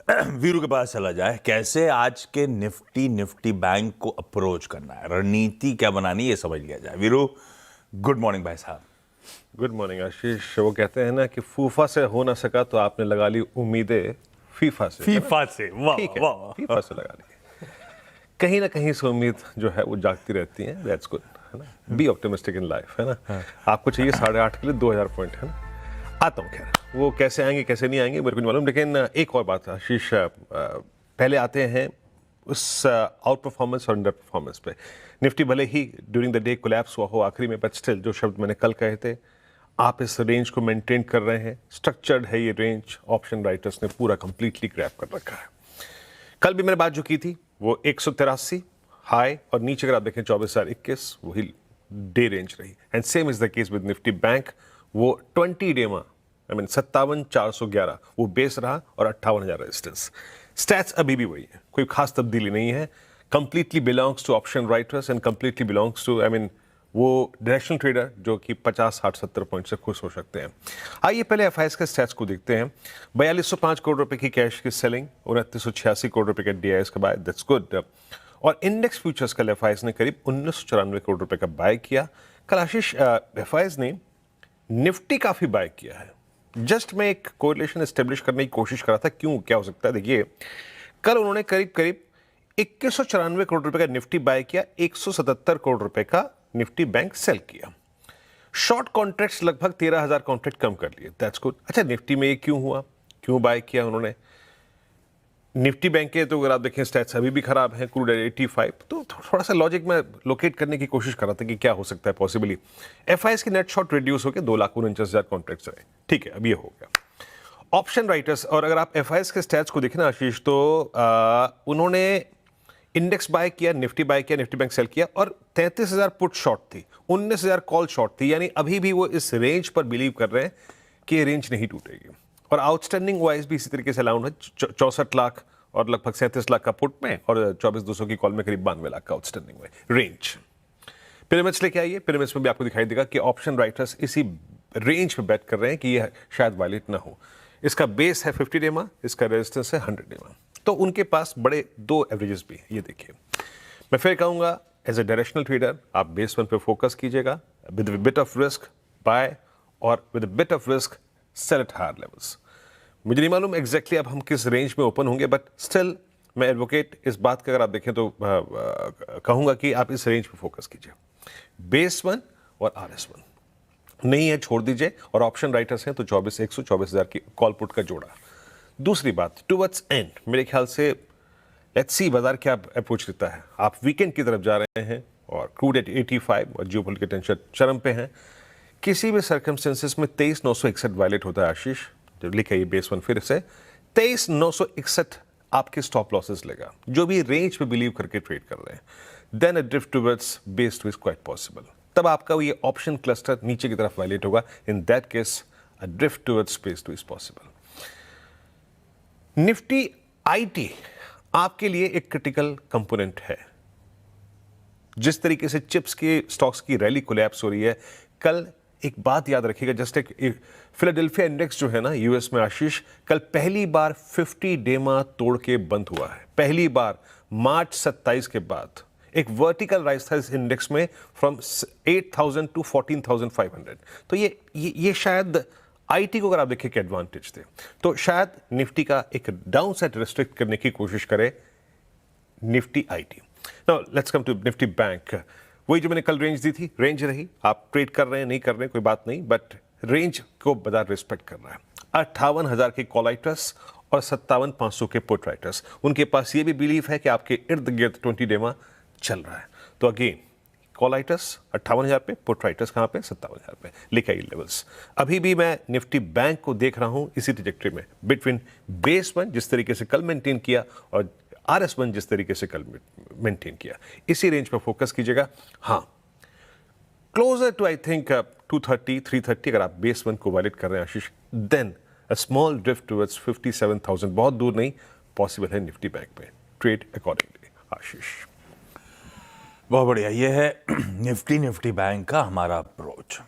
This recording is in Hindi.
वीरू के पास चला जाए, कैसे आज के निफ्टी बैंक को अप्रोच करना है, रणनीति क्या बनानी, ये समझ लिया जाए। वीरू, गुड मॉर्निंग भाई साहब। गुड मॉर्निंग आशीष। वो कहते हैं ना कि फूफा से हो ना सका तो आपने लगा ली उम्मीदें फीफा से। फीफा से, वाह ठीक है, वाह। फीफा से लगा ली। कहीं ना कहीं से उम्मीद जो है वो जागती रहती है। दैट्स गुड, है ना। बी ऑप्टिमिस्टिक इन लाइफ, है ना। आपको चाहिए 8.5 के लिए 2000 पॉइंट, है ना। आता हूँ, खैर वो कैसे आएंगे कैसे नहीं आएंगे मेरे को नहीं मालूम, लेकिन एक और बात आशीष, पहले आते हैं उस आउट परफॉर्मेंस और अंडर परफॉर्मेंस पे। निफ्टी भले ही ड्यूरिंग द डे कोलैप्स हुआ हो आखिरी में, बट स्टिल जो शब्द मैंने कल कहे थे, आप इस रेंज को मेंटेन कर रहे हैं। स्ट्रक्चर्ड है ये रेंज, ऑप्शन राइटर्स ने पूरा कंप्लीटली ग्रैब कर रखा है। कल भी मैंने बात जो की थी वो 183 हाई और नीचे अगर आप देखें 24,021 वही डे रेंज रही। And same is the case with Nifty bank. वो 20 डे में 57,411 वो बेस रहा और 58,000 रेजिस्टेंस। स्टैट्स अभी भी वही है, कोई खास तब्दीली नहीं है। Completely belongs to option writers and completely belongs to वो डायरेक्शनल ट्रेडर जो कि 50, 60, 70 पॉइंट से खुश हो सकते हैं। आइए पहले एफआईएस के स्टैट्स को देखते हैं। 4205 करोड़ रुपए की कैश की सेलिंग, 2986 करोड़ रुपए के डीआईएस का बाय, दैट्स गुड। और इंडेक्स फ्यूचर्स कल एफआईएस ने करीब 1994 करोड़ रुपए का बाय किया। कल आशीष एफआईएस ने निफ्टी काफी बाय किया है। जस्ट मैं एक कोरिलेशन एस्टेब्लिश करने की कोशिश कर रहा था, क्यों क्या हो सकता है। देखिए, कल उन्होंने करीब करीब 2194 करोड़ रुपए का निफ्टी बाय किया, 177 करोड़ रुपए का निफ्टी बैंक सेल किया। शॉर्ट कॉन्ट्रैक्ट्स लगभग 13,000 कॉन्ट्रैक्ट कम कर लिए, दैट्स गुड। अच्छा, निफ्टी में ये क्यों हुआ, क्यों बाय किया उन्होंने। निफ्टी बैंक के तो अगर आप देखें स्टैट्स अभी भी खराब है, क्रूड 85, तो थोड़ा सा लॉजिक में लोकेट करने की कोशिश कर रहा था कि क्या हो सकता है पॉसिबली। एफआईएस की नेट शॉर्ट रिड्यूस होकर 2,49,000 कॉन्ट्रैक्ट्स रहे, ठीक है, अब ये हो गया। ऑप्शन राइटर्स, और अगर आप एफआईएस के स्टैट्स को देखें ना आशीष, तो उन्होंने इंडेक्स बाय किया, निफ्टी बाय किया, निफ्टी बैंक सेल किया, और 33,000 पुट शॉर्ट थी, 19,000 कॉल शॉर्ट थी। यानी अभी भी वो इस रेंज पर बिलीव कर रहे हैं कि ये रेंज नहीं टूटेगी। और आउटस्टैंडिंग वाइज भी इसी तरीके से अलाउंड है, 64 लाख और लगभग 37 लाख का पुट में, और 24,200 की कॉल में करीब 92 लाख का आउटस्टैंडिंग में रेंज। पिरामिड्स लेके आइए, पिरामिड्स में भी आपको दिखाई देगा कि ऑप्शन राइटर्स इसी रेंज पे बैट कर रहे हैं कि ये शायद वायलेट ना हो। इसका बेस है 50 डेमा, इसका रेजिस्टेंस है 100 डेमा, तो उनके पास बड़े दो एवरेजेस भी हैं। ये देखिए, मैं फिर कहूंगा एज ए डायरेक्शनल ट्रेडर आप बेस वन पे फोकस कीजिएगा, with bit of risk buy, और with bit of risk sell at higher levels. मुझे नहीं मालूम एग्जैक्टली अब हम किस रेंज में ओपन होंगे, बट स्टिल मैं एडवोकेट इस बात का अगर आप देखें तो कहूंगा कि आप इस रेंज पे फोकस कीजिए। बेस वन और RS1 नहीं है छोड़ दीजिए, और ऑप्शन राइटर्स हैं तो 24,100, 24,000 की कॉल पुट का जोड़ा। दूसरी बात, टुवर्ड्स एंड मेरे ख्याल से लेट्स सी बाजार क्या अप्रोच लेता है। आप वीकेंड की तरफ जा रहे हैं और क्रूड एट 85 और जियोपॉलिटिकल टेंशन चरम पे हैं। किसी भी सर्कमस्टेंसेस में 23,961 वायलेट होता है आशीष। जब लिखा ये बेस वन फिर से 23,961 आपके स्टॉप लॉसेस लेगा, जो भी रेंज पे बिलीव करके ट्रेड कर रहे हैं। Then a drift towards base to is quite possible. तब आपका ये ऑप्शन क्लस्टर नीचे की तरफ वायलेट होगा। In that case a drift towards base to is possible. Nifty IT आपके लिए एक क्रिटिकल कंपोनेंट है। जिस तरीके से चिप्स के स्टॉक्स की रैली कोलैप्स हो रही है, कल एक बात याद रखिएगा, जस्ट एक फिलाडेल्फिया इंडेक्स जो है ना यूएस में आशीष, कल पहली बार 50 डेमा तोड़ के बंद हुआ है। पहली बार मार्च 27 के बाद एक वर्टिकल राइज था इस इंडेक्स में फ्रॉम 8,000 टू 14,500। तो ये शायद आईटी को अगर आप देखें कि एडवांटेज थे, तो शायद निफ्टी का एक डाउन साइड रिस्ट्रिक्ट करने की कोशिश करे Nifty IT. Now let's come to Nifty bank. वही जो मैंने कल रेंज दी थी, रेंज रही। आप ट्रेड कर रहे हैं नहीं कर रहे हैं कोई बात नहीं, बट रेंज को बाजार रिस्पेक्ट कर रहा है। 58,000 के कॉल राइटर्स और 57,500 के पुट राइटर्स, उनके पास ये भी बिलीव है कि आपके इर्द गिर्द 20 डेमा चल रहा है। तो अगेन कॉल राइटर्स 58,000 पे, पुट राइटर्स कहाँ पे, 57,000 पे। लिखा ये लेवल्स। अभी भी मैं निफ्टी बैंक को देख रहा हूं इसी ट्रैजेक्टरी में, बिटवीन बेस वन जिस तरीके से कल मेंटेन किया और RS1 जिस तरीके से कल मेंटेन किया, इसी रेंज पर फोकस कीजिएगा। हाँ, क्लोजर टू आई थिंक 230, 330 अगर आप बेस वन को वायलेट कर रहे हैं Ashish, then a small drift towards 57,000 बहुत दूर नहीं पॉसिबल है निफ्टी बैंक में। Trade accordingly Ashish. बहुत बढ़िया, ये है निफ्टी बैंक का हमारा अप्रोच।